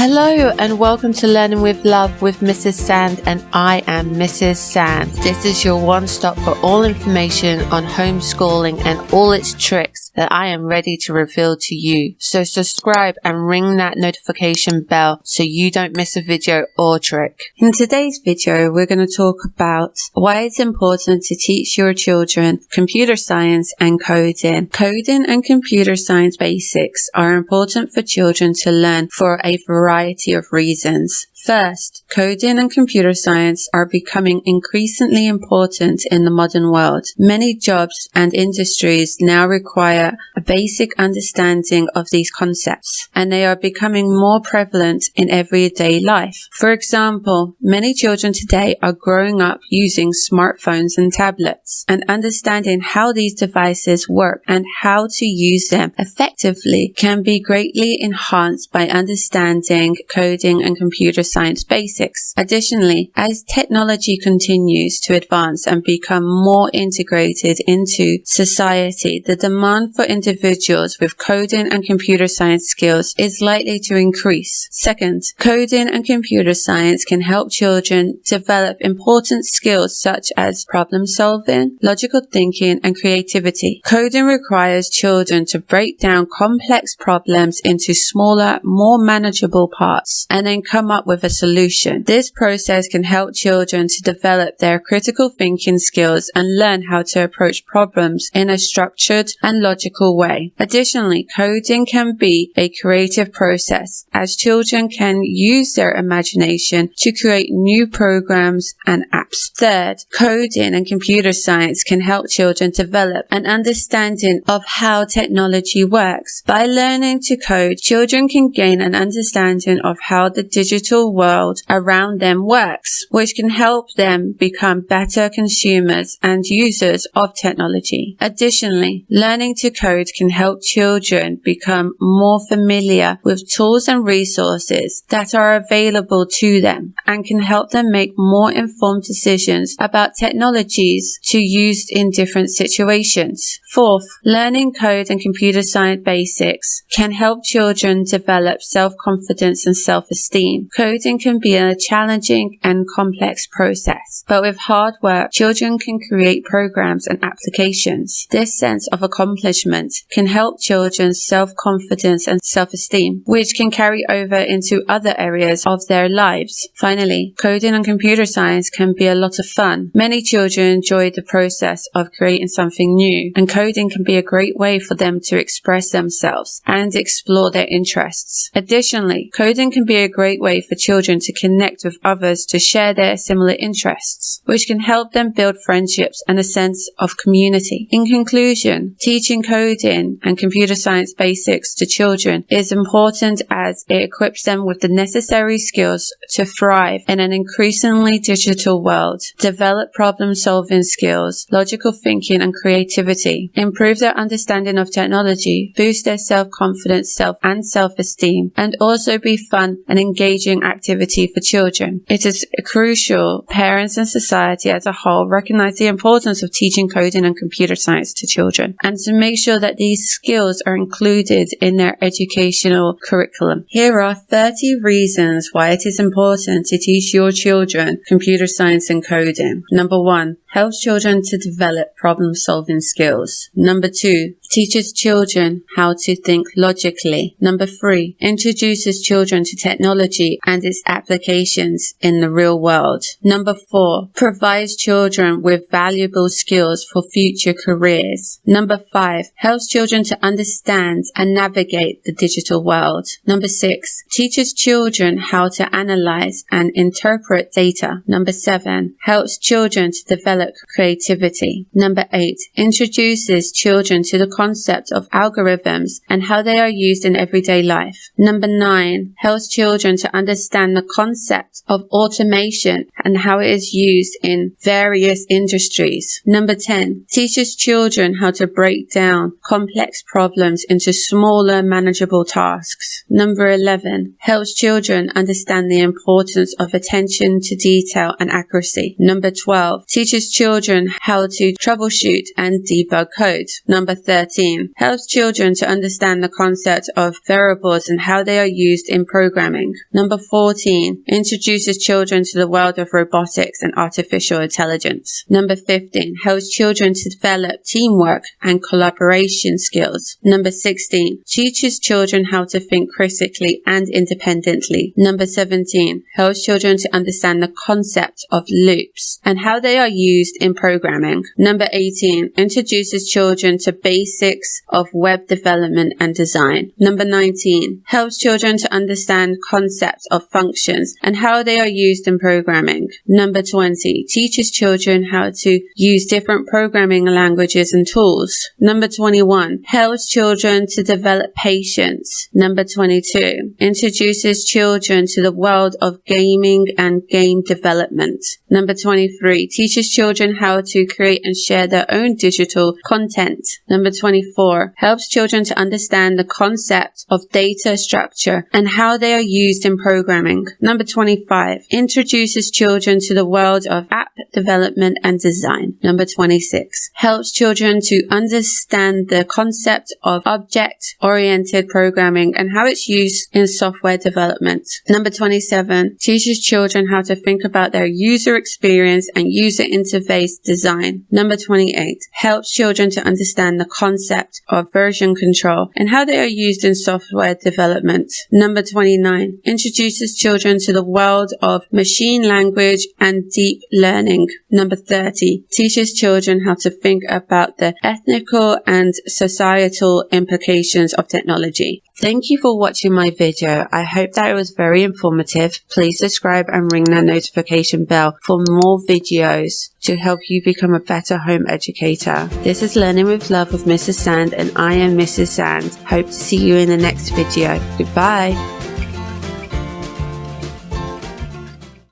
Hello and welcome to Learning with Love with Mrs. Sand, and I am Mrs. Sand. This is your one-stop for all information on homeschooling and all its tricks that I am ready to reveal to you. So subscribe and ring that notification bell so you don't miss a video or trick. In today's video, we're going to talk about why it's important to teach your children computer science and coding. Coding and computer science basics are important for children to learn for a variety of reasons. First, coding and computer science are becoming increasingly important in the modern world. Many jobs and industries now require a basic understanding of these concepts, and they are becoming more prevalent in everyday life. For example, many children today are growing up using smartphones and tablets, and understanding how these devices work and how to use them effectively can be greatly enhanced by understanding coding and computer science basics. Additionally, as technology continues to advance and become more integrated into society, the demand for individuals with coding and computer science skills is likely to increase. Second, coding and computer science can help children develop important skills such as problem solving, logical thinking, and creativity. Coding requires children to break down complex problems into smaller, more manageable parts and then come up with a solution. This process can help children to develop their critical thinking skills and learn how to approach problems in a structured and logical way. Additionally, coding can be a creative process, as children can use their imagination to create new programs and apps. Third, coding and computer science can help children develop an understanding of how technology works. By learning to code, children can gain an understanding of how the digital world around them works, which can help them become better consumers and users of technology. Additionally, learning to code can help children become more familiar with tools and resources that are available to them and can help them make more informed decisions about technologies to use in different situations. Fourth, learning code and computer science basics can help children develop self-confidence and self-esteem. Coding can be a challenging and complex process, but with hard work, children can create programs and applications. This sense of accomplishment can help children's self-confidence and self-esteem, which can carry over into other areas of their lives. Finally, coding and computer science can be a lot of fun. Many children enjoy the process of creating something new, and coding can be a great way for them to express themselves and explore their interests. Additionally, coding can be a great way for children to connect with others to share their similar interests, which can help them build friendships and a sense of community. In conclusion, teaching coding and computer science basics to children is important as it equips them with the necessary skills to thrive in an increasingly digital world, develop problem-solving skills, logical thinking, and creativity, improve their understanding of technology, boost their self-confidence, self-esteem, and also be fun and engaging activity for children. It is crucial parents and society as a whole recognize the importance of teaching coding and computer science to children, and to make sure that these skills are included in their educational curriculum. Here are 30 reasons why it is important to teach your children computer science and coding. Number 1, helps children to develop problem-solving skills. Number 2, teaches children how to think logically. Number 3, introduces children to technology and its applications in the real world. Number 4, provides children with valuable skills for future careers. Number 5, helps children to understand and navigate the digital world. Number 6, teaches children how to analyze and interpret data. Number 7, helps children to develop creativity. Number 8, introduces children to the concept of algorithms and how they are used in everyday life. Number 9, helps children to understand the concept of automation and how it is used in various industries. Number 10, teaches children how to break down complex problems into smaller, manageable tasks. Number 11, helps children understand the importance of attention to detail and accuracy. Number 12, teaches children how to troubleshoot and debug code. Number 13, 13, helps children to understand the concept of variables and how they are used in programming. Number 14, introduces children to the world of robotics and artificial intelligence. Number 15, helps children to develop teamwork and collaboration skills. Number 16, teaches children how to think critically and independently. Number 17, helps children to understand the concept of loops and how they are used in programming. Number 18, introduces children to basics of web development and design. Number 19, helps children to understand concepts of functions and how they are used in programming. Number 20, teaches children how to use different programming languages and tools. Number 21, helps children to develop patience. Number 22, introduces children to the world of gaming and game development. Number 23, teaches children how to create and share their own digital content. Number 24, helps children to understand the concept of data structure and how they are used in programming. Number 25, introduces children to the world of app development and design. Number 26, helps children to understand the concept of object-oriented programming and how it's used in software development. Number 27, teaches children how to think about their user experience and user interface design. Number 28, helps children to understand the concept of version control and how they are used in software development. Number 29, introduces children to the world of machine language and deep learning. Number 30, teaches children how to think about the ethical and societal implications of technology. Thank you for watching my video. I hope that it was very informative. Please subscribe and ring the notification bell for more videos to help you become a better home educator. This is Learning with Love with Mrs. Sand, and I am Mrs. Sand. Hope to see you in the next video. Goodbye.